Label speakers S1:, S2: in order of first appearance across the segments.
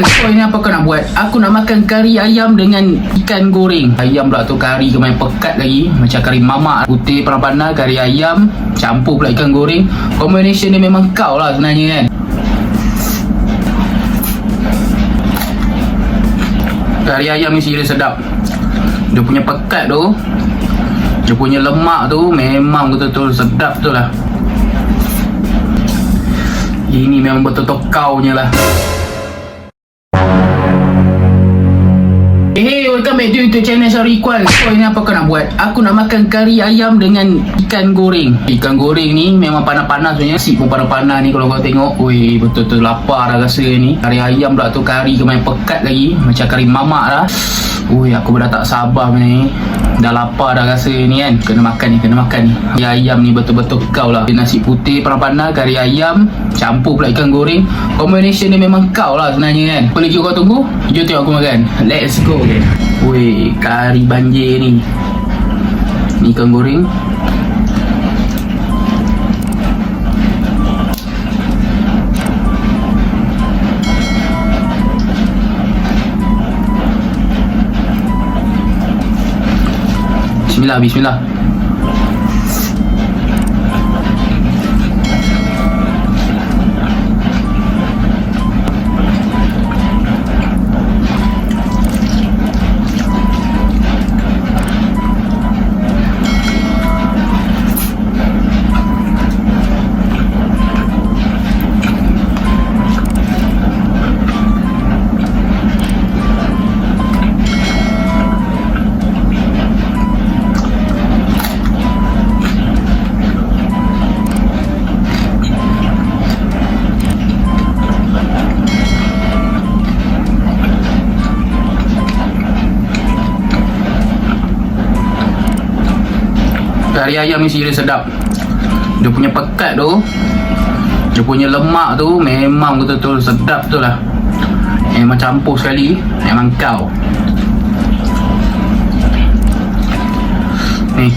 S1: So ini apa kau nak buat? Aku nak makan kari ayam dengan ikan goreng. Ayam pula tu kari kemain pekat lagi, macam kari mamak. Putih panas-panas, kari ayam campur pula ikan goreng. Combination ni memang kau lah sebenarnya kan. Kari ayam ni serius sedap. Dia punya pekat tu, dia punya lemak tu memang betul-betul sedap tu lah. Ini memang betul-betul kaunya lah. Hey, welcome back to YouTube channel Syahri Iqbal. So ini apa kau nak buat? Aku nak makan kari ayam dengan ikan goreng. Ikan goreng ni memang panas-panas sebenarnya. Nasi pun panas-panas ni kalau kau tengok. Weh, betul-betul lapar dah rasa ni. Kari ayam pula tu kari kemain pekat lagi, macam kari mamak lah. Weh, aku dah tak sabar ni. Dah lapar dah rasa ni kan. Kena makan ni, kena makan ni. Kari ayam ni betul-betul kau lah. Nasi putih panas-panas, kari ayam campur pula ikan goreng. Combination ni memang kau lah sebenarnya kan. Apa lagi kau tunggu? Jom tengok aku makan. Let's go. Weh, kari banjir ni. Ni ikan goreng. Bismillah, bismillah. Kari ayam ni serius sedap. Dia punya pekat tu, dia punya lemak tu memang betul-betul sedap tu lah. Memang campur sekali. Memang kau ni.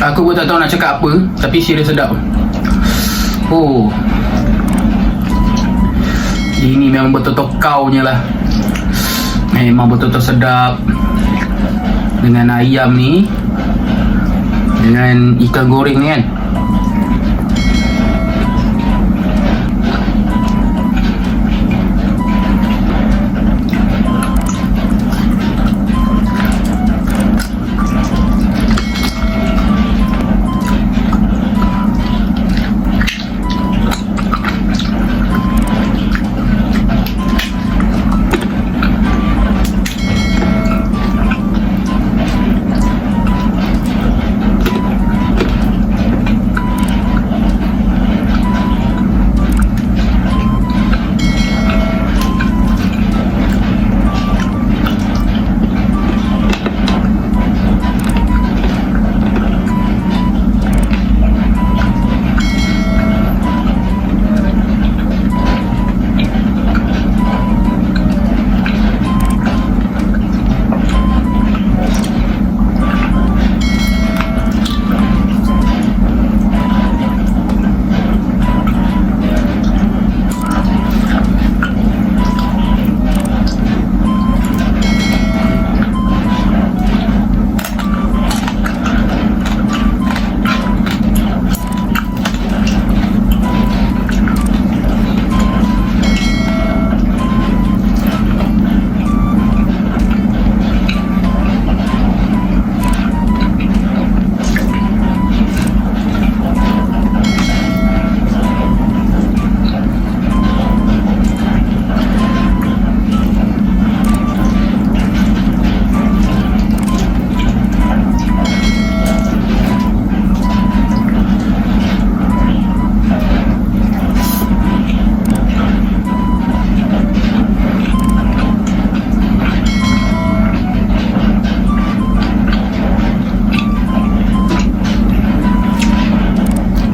S1: Aku pun tak tahu nak cakap apa, tapi serius sedap. Oh, ini memang betul-betul kaunya lah. Memang betul-betul sedap. Dengan ayam ni, dengan ikan goreng ni kan.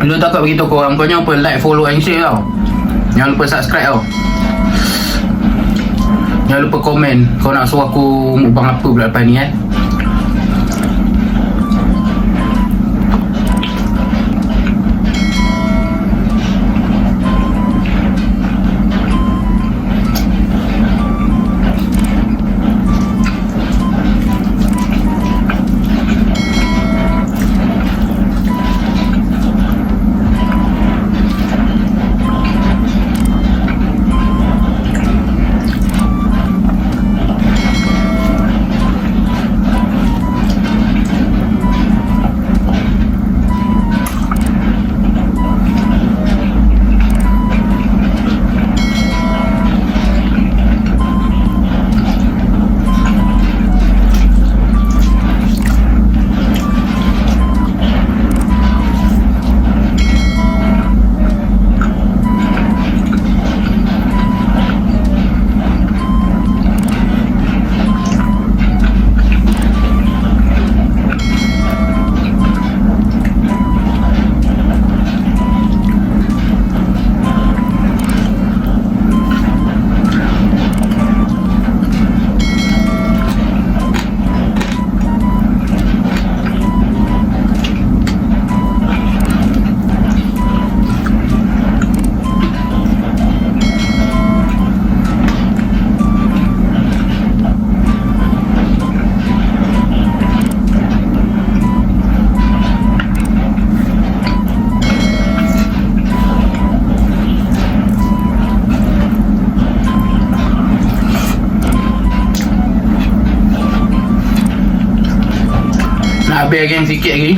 S1: Lu takut begitu korang. Kau jangan lupa like, follow and share tau. Jangan lupa subscribe tau. Jangan lupa komen. Kau nak suruh aku mukbang apa pula lepas ni kan. Habis lagi sikit lagi.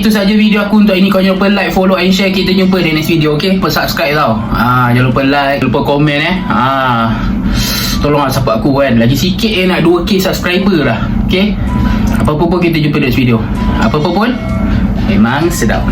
S1: Itu saja video aku untuk ini. Kau jangan lupa like, follow and share. Kita jumpa di next video, okay? Lupa subscribe tau. Jangan lupa like, lupa komen tolong support aku kan. Lagi sikit nak 2k subscriber lah, okay? Apa-apa pun kita jumpa di next video. Apa-apa pun memang sedap.